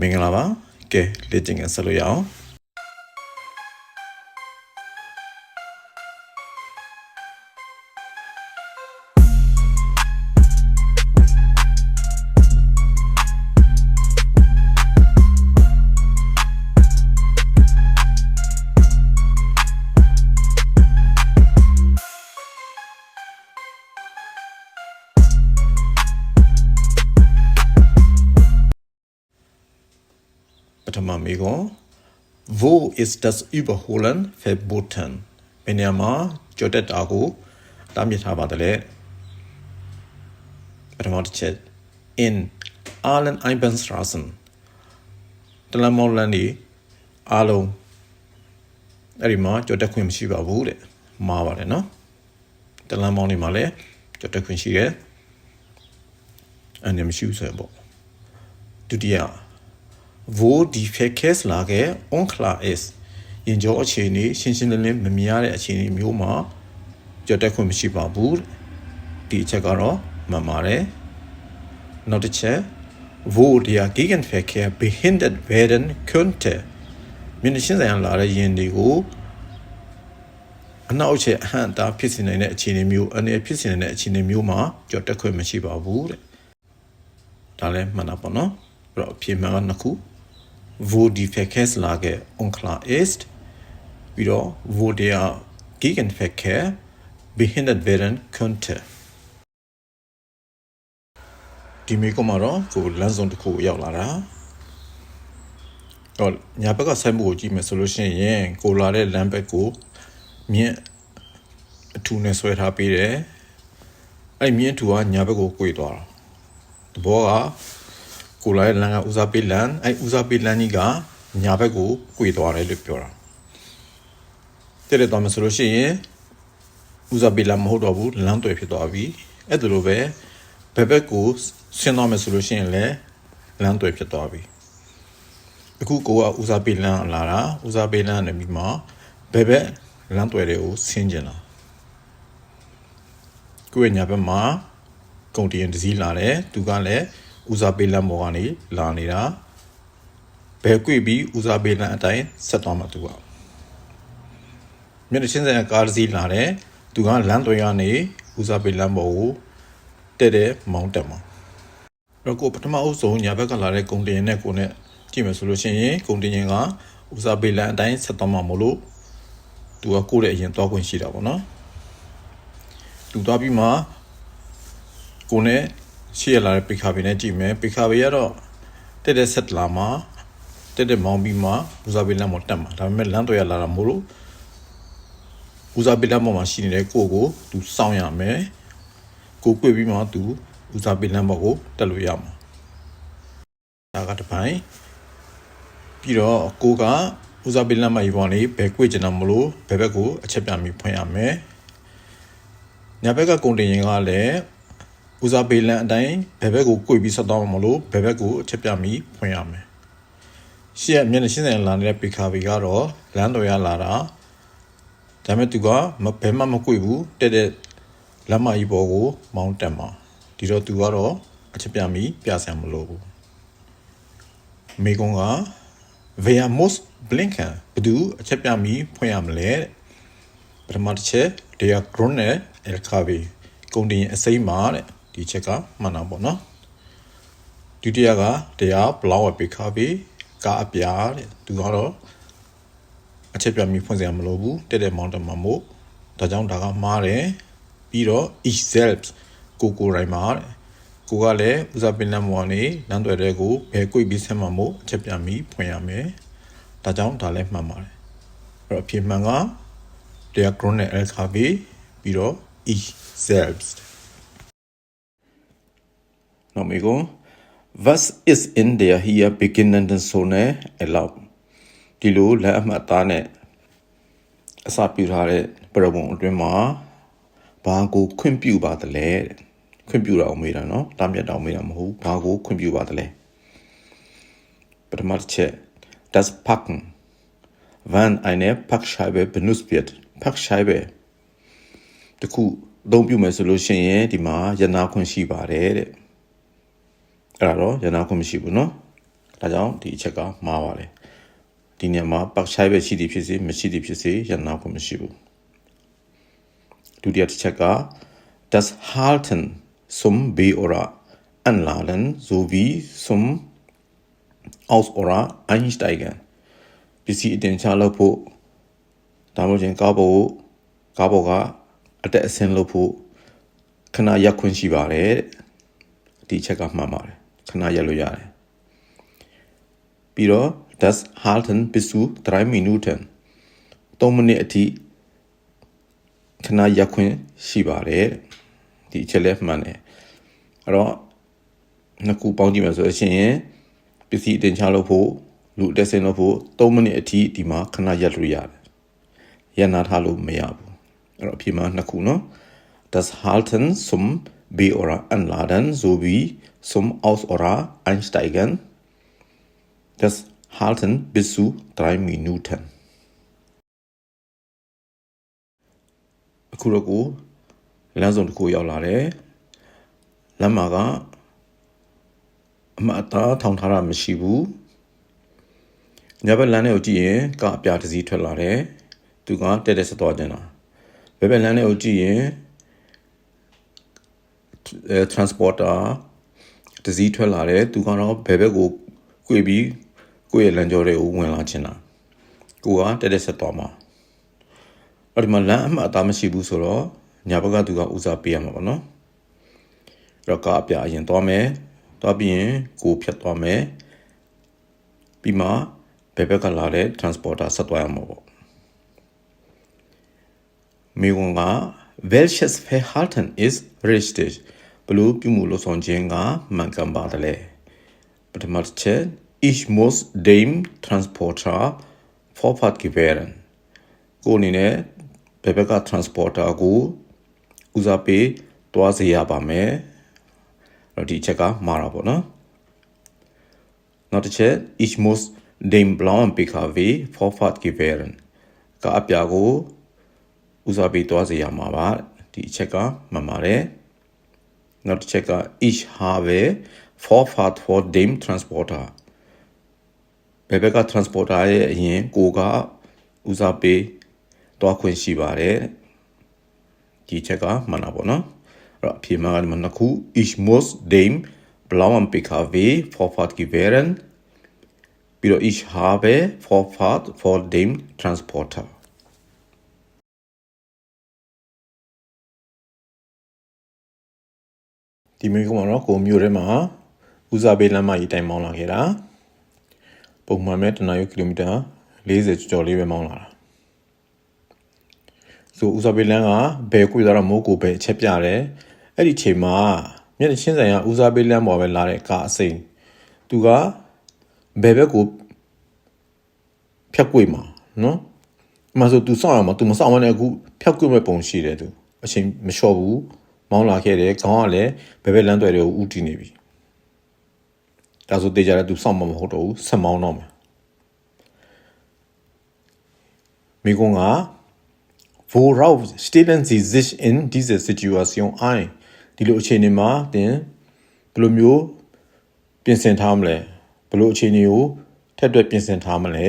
မင်္ဂလာပါကဲလေ့ကျင့်ခန်းဆက်လို့ရအောင်ပထမမေးခွန်း Wo ist das Überholen verboten ဘယ်နေရာမှာကြော်တက်တာကိုတားမြစ်ထားပါတယ်လဲပထမတစ်ချက် in allen Einbahnstraßen တလမ်းမောင်းလမ်းဒီအားလုံးအဲ့ဒီမှာကြော်တက်ခွင့်မရှိပါဘူးတဲ့မှားပါတယ်နော်တလမ်းမောင်းနေမှာလည်းကြော်တက်ခွင့်ရှိတယ်အဲ့ဒါမရှိဘူးဆိုတော့ဒုတိယwo die Verkehrslage unklar ist ရင်ကြောအခြေအနေရှင်းရှင်းလင်းလင်းမမြင်ရတဲ့အခြေအနေမျိုးမှာကြော်တက်ခွင့်မရှိပါဘူးဒီအချက်ကတော့မှန်ပါတယ်နောက်တစ်ချက် wo der Gegenverkehr behindert werden könnte မြင်းရှင်းဆိုင်လာတဲ့ယင်တွေကိုအနောက်အချက်အဟန့်တာဖြစ်စေနိုင်တဲ့အခြေအနေမျိုးအနေဖြစ်စေနိုင်တဲ့အခြေအနေမျိုးမှာကြော်တက်ခွင့်မရှိပါဘူးတဲ့ဒါလည်းမှန်တာပေါ့နော်အဲ့တော့အဖြေမှန်ကနှစ်ခု wo die Verkehrslage unklar ist, wieder wo der Gegenverkehr behindert werden könnte. ဒီမေကမှာတော့ကိုလမ်းစုံတစ်ခုရောက်လာတာတော့ညာဘက်ကဆိုင်းဘုတ်ကိုကြည့်မယ်ဆိုလို့ရှိရင်ကိုလာတဲ့လမ်းဘက်ကိုမြင့်အထူနဲ့ဆွဲထားပေးတယ်အဲ့မြင့်အထူကညာဘက်ကို꿰သွားတာတဘောကကိုလာရဲ့လမ်းကဦးစားပေးလမ်းအဲ့ဦးစားပေးလမ်းကြီးကညာဘက်ကို꿰သွားတယ်လို့ပြောတာတဲ့တော့မဆိုလို့ရှိရင်ဦးစားပေးလမ်းမဟုတ်တော့ဘူးလမ်းတွေဖြစ်သွားပြီအဲ့ဒါလိုပဲဘက်ဘက်ကိုဆင်းသွားမယ်ဆိုလို့ရှိရင်လည်းလမ်းတွေဖြစ်သွားပြီအခုကိုကဦးစားပေးလမ်းလာတာဦးစားပေးလမ်းနေပြီးမှဘက်ဘက်လမ်းတွေတွေကိုဆင်းကျင်တာကိုရဲ့ညာဘက်မှာကုန်တင်တစည်းလာတယ်သူကလည်းဦးစားပေးလမ်းပေါ်ကနေလာနေတာဘယ်ကွေ့ပြီးဦးစားပေးလမ်းအတိုင်းဆက်သွားမှာသူကမျက်နှာချင်းဆိုင်ကားတစ်စီးလာတယ်သူကလမ်းသွင်းရနေဦးစားပေးလမ်းပေါ်ကိုတက်တဲ့မောင်းတက်မှာအဲ့တော့ကိုပထမအုပ်ဆုံးညာဘက်ကလာတဲ့ကုန်တင်နဲ့ကိုနဲ့ကြည့်မယ်ဆိုလို့ရှိရင်ကုန်တင်ကဦးစားပေးလမ်းအတိုင်းဆက်သွားမှာမလို့သူကကိုယ့်ရဲ့အရင်သွားခွင့်ရှိတာပေါ့နော်သူသွားပြီးမှကိုနဲ့ရှေ့ရလာတဲ့ပိခါဘေနဲ့ကြည့်မယ်ပိခါဘေကတော့တက်တဲ့ဆက်လာမှာတက်တဲ့မောင်းပြီးမှဦးစားပေးလမ်းပေါ်တက်မှာဒါပေမဲ့လမ်းတော့ရလာတာမို့လို့ဦးစားပေးလမ်းပေါ်မှာရှိနေတဲ့ကိုသူစောင့်ရမယ်ကို꿰ပြီးမှသူဦးစားပေးလမ်းပေါ်ကိုတက်လို့ရမှာဒါကတစ်ပိုင်းပြီးတော့ကိုကဦးစားပေးလမ်းမကြီးပေါ်နေဘယ်꿰ကျင်တာမလို့ဘယ်ဘက်ကိုအချက်ပြပြီးဖွင့်ရမယ်ညာဘက်ကကုန်တင်ရင်ကလည်းဦးစားပေးလမ်းအတိုင်းဘယ်ဘက်ကို꿰ပြီးဆက်သွားမှာမလို့ဘယ်ဘက်ကိုအချက်ပြပြီးဖွင့်ရမယ်ရှေ့မျက်နှာရှင်းဆိုင်လာနေတဲ့ပိခါဘီကတော့လမ်းတော်ရလာတာဒါပေမဲ့သူကဘယ်မှမ꿰ဘူးတက်တဲ့လမ်းမကြီးပေါ်ကိုမောင်းတက်မှာဒီတော့သူကတော့အချက်ပြပြီးပြဆံမလို့ဘူးမေကွန်က wer muss blinken ဘယ်သူအချက်ပြပြီးဖွင့်ရမလဲပထမတစ်ချက် der Gründe LKW ကုန်တင်အစိမ်းမှာတဲ့ဒီချက်ကမှန်တာပေါ့နော်ဒုတိယကတရားဘလောက်ပဲခါပြီးကားအပြားတဲ့သူကတော့အချက်ပြမိဖွင့်စရာမလိုဘူးတက်တဲ့မောင်းတမှာမို့ဒါကြောင့်ဒါကမှားတယ်ပြီးတော့ ich selbst ကိုရိုင်းမှာတဲ့ကိုကလည်းဦးစားပေးလမ်းပေါ်ကနေလမ်းတွေတဲ့ကိုဘယ်꿰ပြီးဆက်မှာမို့အချက်ပြမိဖွင့်ရမယ်ဒါကြောင့်ဒါလည်းမှန်ပါတယ်အဲ့တော့အဖြစ်မှန်ကတရား Gründe LKW ပြီးတော့ich selbst. Nomigo, was ist in der hier beginnenden Zone erlaubt? ဒီလိုလက်အမှတ်သားနဲ့အစပြုထားတဲ့ပြပုံအတွင်းမှာဘာကိုခွင့်ပြုပါသလဲခွင့်ပြုတာအောင်မေးတာနော်တားမြတ်တောင်မေးတာမဟုတ်ဘာကိုခွင့်ပြုပါသလဲပထမတစ်ချက် das Packen wann eine Packscheibe benutzt wird Packscheibe တခုအသုံးပြုမယ်ဆိုလို့ရှိရင်ဒီမှာရနာခွင့်ရှိပါတယ်တဲ့အဲ့ဒါတော့ရနာခွင့်မရှိဘူးเนาะ ဒါကြောင့်ဒီအချက်ကမှားပါလေဒီနေရာမှာပတ်ချိုင်ပဲရှိသည်ဖြစ်စေမရှိသည်ဖြစ်စေရနာဖို့မရှိဘူးဒုတိယတစ်ချက်က das Halten zum B oder Anladen sowie zum Aus- oder Einsteigen ပစ္စည်းအတင်ချလုပ်ဖို့ဒါမှမဟုတ်ကားပေါ်ကအတက်အဆင်းလုပ်ဖို့ခဏရက်ခွင့်ရှိပါတယ်ဒီချက်ကမှန်ပါတယ်ခဏရက်လို့ရတယ်ပြီးတော့ das Halten bis zu 3 Minuten 3မိနစ်အထိခဏရက်ခွင့်ရှိပါတယ်ဒီအချက်လည်းမှန်တယ်အဲ့တော့နှစ်ခုပေါင်းကြည့်မယ်ဆိုရင်ပစ္စည်းအတင်ချလုပ်ဖို့လူအတက်ဆင်းလုပ်ဖို့3မိနစ်အထိဒီမှာခဏရက်လို့ရတယ်ရက်နာထားလို့မရဘူးအဲ့တော့အဖြစ်မှာနှစ်ခုနော်Das Halten zum B- oder Anladen sowie zum Aus- oder Einsteigen. Das Halten bis zu 3 Minuten. အခုတော့ကိုလမ်းစုံတစ်ခုရောက်လာတယ်လမ်းမှာကအမှတ်အသားထောင်ထားတာမရှိဘူးညဘက်လမ်းထဲကိုကြည့်ရင်ကအပြားတစ်စီးထွက်လာတယ်သူကတက်ဆက်သွားတင်တာဘယ်ဘက်လမ်းထဲကိုကြည့်ရင်transporter တစ်စီးထွက်လာတယ်သူကတော့ဘယ်ဘက်ကို꿰ပြီးကိုယ့်ရဲ့လမ်းကြောတွေကိုဝင်လာချင်တာကိုကတက်ဆက်သွားမှာအဲ့ဒီမှာလမ်းအမှတ်အသားမရှိဘူးဆိုတော့ညာဘက်ကသူကဦးစားပေးရမှာပေါ့နော်အဲ့တော့ကအပြအရင်သွားမယ်သွားပြီးရင်ကိုဖြတ်သွားမယ်ပြီးမှဘယ်ဘက်ကလာတဲ့ transporter ဆက်သွားရမှာပေါ့မိဝန်က welches Verhalten ist richtig ဘလို့ပြုမှုလို့ဆောင်ခြင်းကမှန်ကန်ပါတယ်လေပထမတစ်ချက် ich muss dem Transporter Vorfahrt gewähren ကိုအနေနဲ့ဘယ်ဘက်က transporter ကိုဦးစားပေးတွားစေရပါမယ်တော့ဒီချက်ကမှားတာပေါ့နော်နောက်တစ်ချက် ich muss dem blauen PKW Vorfahrt gewähren ကအပြာကိုဦးစားပေးတွားစေရမှာပါဒီအချက်ကမှန်ပါတယ်နောက်တစ်ချက်က ich habe Vorfahrt vor dem Transporter ဘယ်ဘက်က transporter ရဲ့အရင်ကိုကဦးစားပေးတွားခွင့်ရှိပါတယ်ဒီချက်ကမှန်တာပေါ့နော်အဲ့တော့အဖြေမှာကနှစ်ခု ich muss dem blauen PKW Vorfahrt gewähren ပြီးတော့ ich habe Vorfahrt vor dem Transporterဒီမျိုးကတော့ကိုမျိုးထဲမှာဦးစားပေးလမ်းမကြီးတိုင်မောင်းလာခဲ့တာပုံမှန်မဲ့တနာရီကီလိုမီတာ40ကျော်လေးပဲမောင်းလာတာဆိုဦးစားပေးလမ်းကဘယ်ကွေးတော့မိုးကိုပဲအချက်ပြတယ်အဲ့ဒီချိန်မှာမျက်နှာချင်းဆိုင်ကဦးစားပေးလမ်းပေါ်ပဲလာတဲ့ကားအစိမ်းသူကဘယ်ဘက်ကိုဖြတ်ကွေးမှာနော်မဆိုသူစောင့်ရမှာသူမစောင့်မနဲ့အခုဖြတ်ကွေးမဲ့ပုံရှိတယ်သူအချိန်မလျှော့ဘူးမောင်းလာခဲ့တယ်ခေါင်းကလည်းဘယ်ဘက်လမ်းတွေတွေကိုဥတီနေပြီဒါဆိုတေးကြတယ်သူစောင့်မဟုတ်တော့ဘူးဆက်မောင်းတော့မယ်မိကုန်းက worauf stellen Sie sich in dieser Situation ein ဒီလိုအခြေအနေမှာသင်ဘယ်လိုမျိုးပြင်ဆင်ထားမလဲဘယ်လိုအခြေအနေကိုထပ်တွက်ပြင်ဆင်ထားမလဲ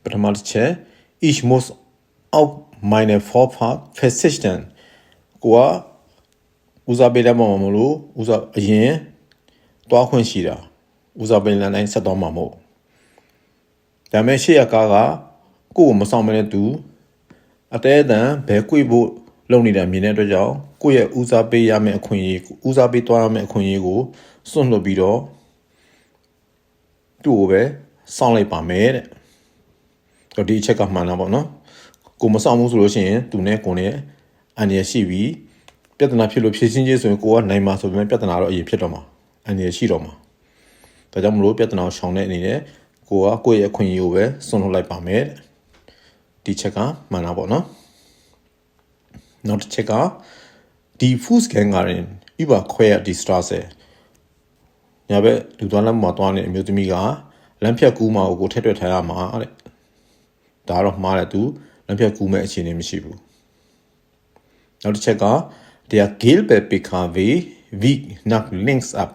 ပထမတစ်ချက် ich muss auf meine Vorfahrt verzichten ကိုကဦးစားပေးတဲ့ပုံမှာမလို့ဦးစားအရင်တွားခွင့်ရှိတာဦးစားပေးလမ်းတိုင်းဆက်သွားမှာမဟုတ်ဒါပေမဲ့ရှေ့ရကားကကိုယ်ကိုမဆောင်မနဲ့သူအတဲအတန်ဘဲကွေ့ဖို့လုပ်နေတာမြင်တဲ့အတွက်ကြောင့်ကိုယ့်ရဲ့ဦးစားပေးရမယ့်အခွင့်အရေးဦးစားပေးသွားရမယ့်အခွင့်အရေးကိုစွန့်လွတ်ပြီးတော့သူ့ကိုပဲစောင့်လိုက်ပါမယ်တဲ့တော့ဒီအချက်ကမှန်တာပေါ့နော်ကိုမဆောင်ဘူးဆိုလို့ရှိရင်သူနဲ့ကိုနဲ့အန်ရရှိပြီးပြဿနာဖြစ်လို့ဖြေရှင်းခြင်းဆိုရင်ကိုကနိုင်မှာဆိုပေမဲ့ပြဿနာတော့အရင်ဖြစ်တော့မှာအန်ရရှိတော့မှာဒါကြောင့်မလို့ပြဿနာကိုရှောင်တဲ့အနေနဲ့ကိုကကိုယ့်ရဲ့အခွင့်အရေးကိုပဲစွန့်လွတ်လိုက်ပါမယ်ဒီချက်ကမှန်တာပေါ့နော်နောက်တစ်ချက်က die Fußgängerin überquert die Straße ညာဘက်လူသွားလမ်းမှာသွားနေအမျိုးသမီးကလမ်းဖြတ်ကူးမှာကိုထက်တွက်ထားရမှာတဲ့ဒါတော့မှားတယ်သူလမ်းဖြတ်ကူးမဲ့အခြေအနေမရှိဘူးနောက်တစ်ချက်က der gelbe PKW wiegt nach links ab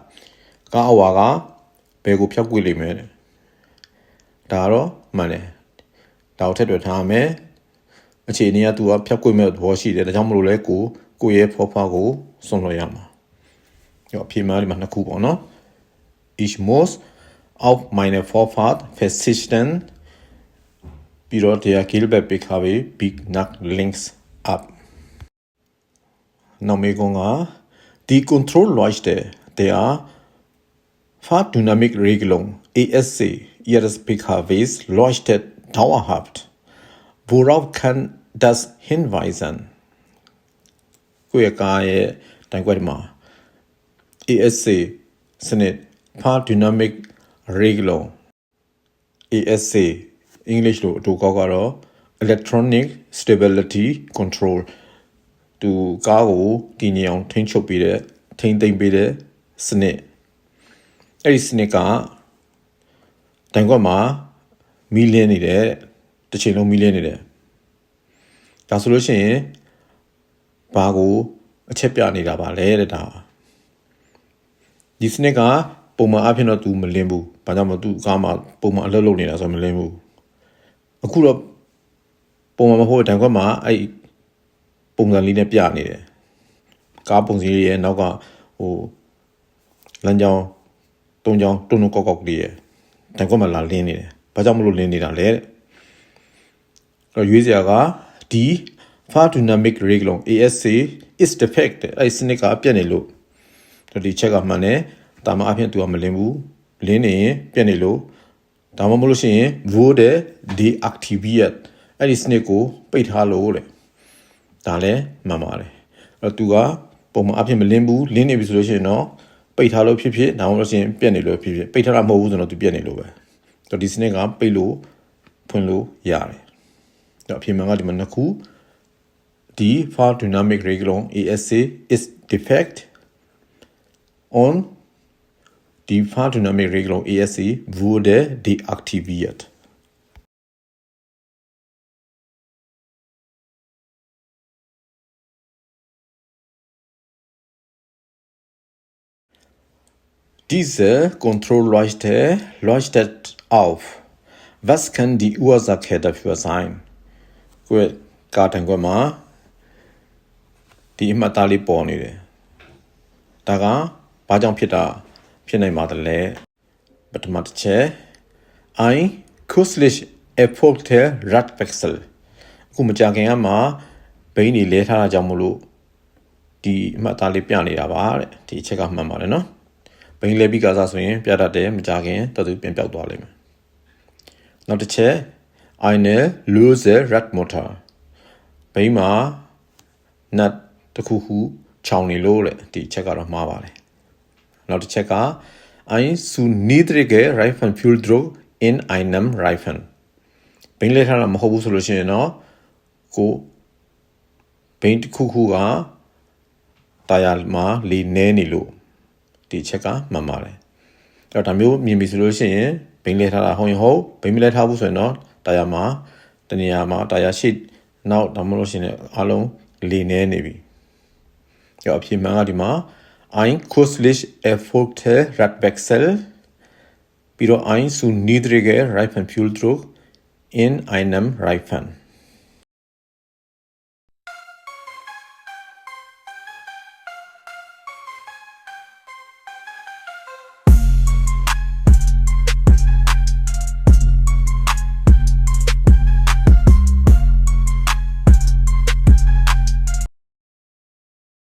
ကားအဝါက ဘယ်ကိုဖြောက်ကွေ့လိမ့်မယ်ဒါတော့မှန်တယ်ဒါကိုထည့်တွက်ထားမယ်အခြေအနေကသူကဖြောက်ကွေ့မဲ့သဘောရှိတယ်ဒါကြောင့်မလို့လဲကိုရဲ့ဖောဖာကိုစွန့်လွှတ်ရမှာအဖြေမှဒီမှာနှစ်ခုပေါ့နော် Ich muss auf meine Vorfahrt verzichtenပြီးတော့der gelbe PKW biegt nach links abနောက်မေးခွန်းက Die Kontrollleuchte der Fahrdynamikregelung ESC Ihres PKWs leuchtet dauerhaft. Worauf kann das hinweisen? ကိုယ့်ရဲ့ကားရဲ့တိုင်ကွက်ဒီမှာ ESC စနစ် Fahrdynamik Regelung ESC English လို့အတူကောက်ကတော့ Electronic Stability Control သူကားကိုတည်ငြိမ်အောင်ထိန်းချုပ်ပေးတဲ့ထိန်းသိမ်းပေးတဲ့စနစ်အဲ့ဒီစနစ်ကတိုင်ကွက်မှာမီးလင်းနေတယ်တစ်ချိန်လုံးမီးလင်းနေတယ်ဒါဆိုလို့ရှိရင်ဘာကိုအချက်ပြနေတာပါလဲတဲ့ဒါဒီစနစ်ကပုံမှန်အဖြစ်တော့ तू မလင်းဘူးဘာကြောင့်မလဲ तू ကားမှာပုံမှန်အလုပ်လုပ်နေတာဆိုတော့မလင်းဘူးအခုတော့ပုံမှန်မဟုတ်တဲ့တိုင်ကွက်မှာအဲ့ပုံစံလေးနဲ့ပြနေတယ်ကားပုံစံလေးရဲ့နောက်ကလမ်းကြောင်းတုံကြောင်းတုံကောက်ကောက်လေးရဲ့တိုင်ကွက်မှာလာလင်းနေတယ်ဘာကြောင့်မလို့လင်းနေတာလဲတဲ့အဲ့ရွေးစရာကဒီ Fahrdynamik Regelung ESC is defect အဲ့စနစ်ကပြတ်နေလို့ဒီချက်ကမှန်တယ်ဒါမှအဖြစ် तू ကမလင်းဘူးလင်းနေရင်ပြတ်နေလို့ဒါမှမဟုတ်လို့ရှိရင် wurde deaktiviert အဲ့ဒီစနစ်ကိုပိတ်ထားလို့တဲ့ဒါလည်းမှန်ပါတယ်အဲ့ तू ကပုံမှန်အဖြစ်မလင်းဘူးလင်းနေပြီဆိုလို့ရှိရင်တော့ပိတ်ထားလို့ဖြစ်ဒါမှမဟုတ်လို့ရှိရင်ပြတ်နေလို့ဖြစ်ပိတ်ထားတာမဟုတ်ဘူးဆိုတော့ तू ပြတ်နေလို့ပဲတော့ဒီစနစ်ကပိတ်လို့ဖွင့်လို့ရတယ်တော့အဖြစ်မှန်ကဒီမှာနှစ်ခုဒီ Fahrdynamik Regelung ESC is defect on die Fahrdynamik Regelung ESC wurde deaktiviert Diese Kontrollleuchte leuchtet auf. Was kann die Ursache dafür sein? ကိုယ်ကားတိုင်ကွက်မှာဒီအမှတ်အသားလေးပေါ်နေတယ်ဒါကဘာကြောင့်ဖြစ်နိုင်ပါတယ်လဲပထမတစ်ချက် ein kürzlich erfolgter Radwechsel အခုမကြခင်ကမှဘိန်းတွေလဲထားတာကြောင့်မလို့ဒီအမှတ်အသားလေးပြနေတာပါတဲ့ဒီအချက်ကမှန်ပါတယ်နော်ဘိန်းလဲပြီးကစားဆိုရင်ပြတတ်တယ်မကြခင်တော်သူပြန်ပြောက်သွားလိမ့်မယ်နောက်တစ်ချက် eine lose Radmotor ဘိန်းမှာနတ်တစ်ခုခုချောင်နေလို့တဲ့ဒီချက်ကတော့မှားပါတယ်နောက်တစ်ချက်က ein zu niedriger Reifenfühldruck in einem Reifen ဘိန်းလဲထားတာမဟုတ်ဘူးဆိုလို့ရှိရင်တော့ကိုဘိန်းတစ်ခုခုကတာယာမှာလေနဲနေလို့ဒီချက်ကမှန်ပါတယ်အဲ့တော့ဒါမျိုးမြင်ပြီဆိုလို့ရှိရင်ဘိန်းလဲထားတာဟုတ်ရင်ဟုတ်ဘိန်းမလဲထားဘူးဆိုရင်တော့တာယာမှာတနေရာမှာတာယာရှိနောက်ဒါမှမဟုတ်ရှင်အားလုံးလေနဲနေပြီကြောအဖြစ်မှန်ကဒီမှာ ein kürzlich erfolgter Radwechsel ပြီးတော့ ein zu niedriger Reifenfühldruck in einem Reifen